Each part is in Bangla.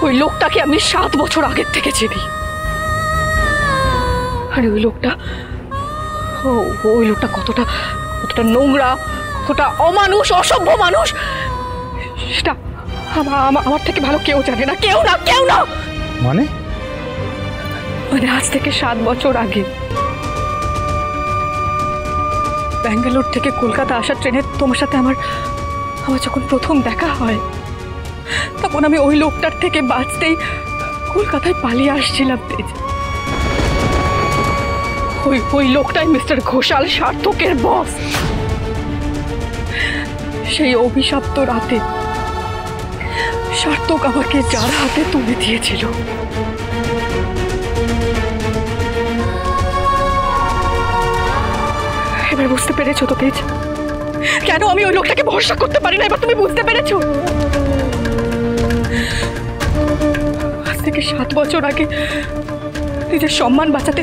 ওই লোকটাকে আমি 7 বছর আগের থেকে চিনি। আরে ওই লোকটা কতটা নোংরা, কতটা অমানুষ, অসভ্য মানুষ, সেটা আমার থেকে ভালো কেউ জানে না। কেউ না। মানে আজ থেকে 7 বছর আগে ব্যাঙ্গালোর থেকে কলকাতা আসার ট্রেনে তোমার সাথে আমার যখন প্রথম দেখা হয়, তখন আমি ওই লোকটার থেকে বাঁচতেই কলকাতায় পালিয়ে আসছিলাম। ওই লোকটাই মিস্টার ঘোষাল, সার্থকের বস। সেই অভিশপ্ত রাতে সার্থক আমাকে যার হাতে তুলে দিয়েছিল। এবার বুঝতে পেরেছো তো তেজ, কেন আমি ওই লোকটাকে ভরসা করতে পারি না? এবার তুমি বুঝতে পেরেছো? আজ থেকে 7 বছর আগে নিজের সম্মান বাঁচাতে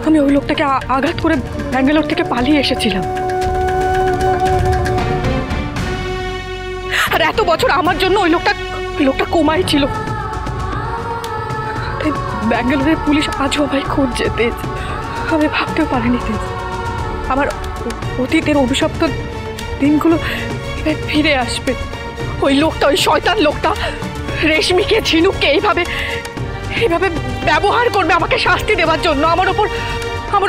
আমি ওই লোকটাকে আঘাত করে ব্যাঙ্গালোর থেকে পালিয়ে এসেছিলাম। আর এত বছর আমার জন্য ওই লোকটা কোমায় ছিল। ব্যাঙ্গালোরের পুলিশ আজও আমায় খুঁজছে তেজ। আমি ভাবতেও পারিনি তেজ আমার অতীতের অভিশপ্ত দিনগুলো ফিরে আসবে। ওই লোকটা, ওই শয়তান লোকটা রেশমিকে, ঝিনুককে এইভাবে ব্যবহার করবে আমাকে শাস্তি দেওয়ার জন্য, আমার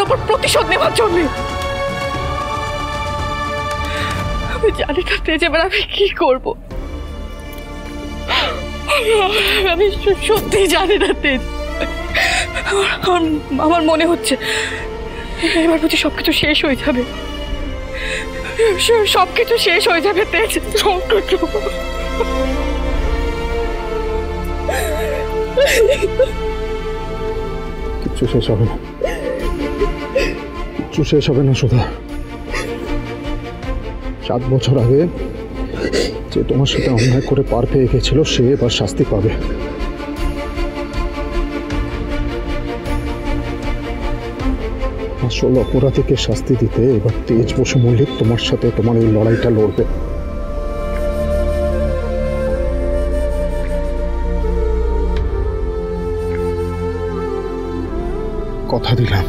ওপর প্রতিশোধ নেওয়ার জন্য। আমি জানি না তেজ এবার আমি কি করব। আমি সত্যি জানি না তেজ। আমার মনে হচ্ছে এবার বুঝি সবকিছু শেষ হয়ে যাবে। সবকিছু শেষ হয়ে যাবে তেজ, সবকিছু। কিচ্ছু শেষ হবে না, কিচ্ছু শেষ হবে না সুধা। 7 বছর আগে যে তোমার সাথে অন্যায় করে পার পেয়ে গেছিল, সে এবার শাস্তি পাবে। আসল অপরাধীকে শাস্তি দিতে এবার তেজ বসু মল্লিক তোমার সাথে তোমার এই লড়াইটা লড়বে। কথা দিলাম।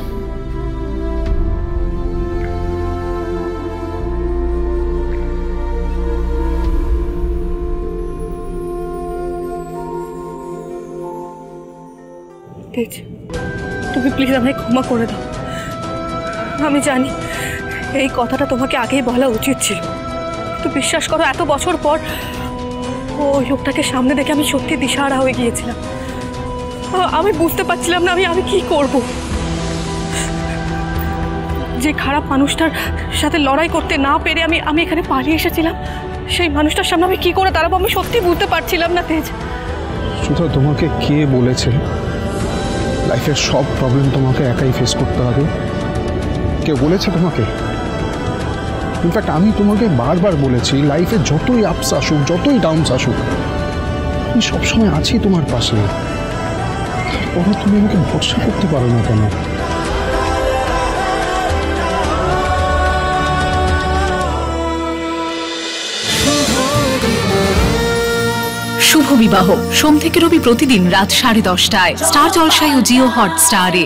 তেজ, তুমি প্লিজ আমায় ক্ষমা করে দাও। আমি জানি এই কথাটা তোমাকে আগেই বলা উচিত ছিল, তো বিশ্বাস করো এত বছর পর ওই লোকটাকে সামনে দেখে আমি সত্যি দিশাহারা হয়ে গিয়েছিলাম। আমি বুঝতে পারছিলাম না আমি কি করব। যে খারাপ মানুষটার সাথে লড়াই করতে না পেরে আমি এখানে পালিয়ে এসেছিলাম, সেই মানুষটার সামনে আমি কি করে দাঁড়াবো আমি সত্যি বুঝতে পারছিলাম না তেজ। শুধু তোমাকে কে বলেছে লাইফের সব প্রবলেম তোমাকে একাই ফেস করতে হবে? কেউ বলেছে তোমাকে? ইনফ্যাক্ট আমি তোমাকে বারবার বলেছি লাইফে যতই আপস আসুক, যতই ডাউনস আসুক, আমি সবসময় আছি তোমার পাশে। তারপরও তুমি আমাকে ভরসা করতে পারো না কেন? শুভ বিবাহ সোম থেকে রবি প্রতিদিন রাত 10:30টায় স্টার জলসায় ও জিও হটস্টারে।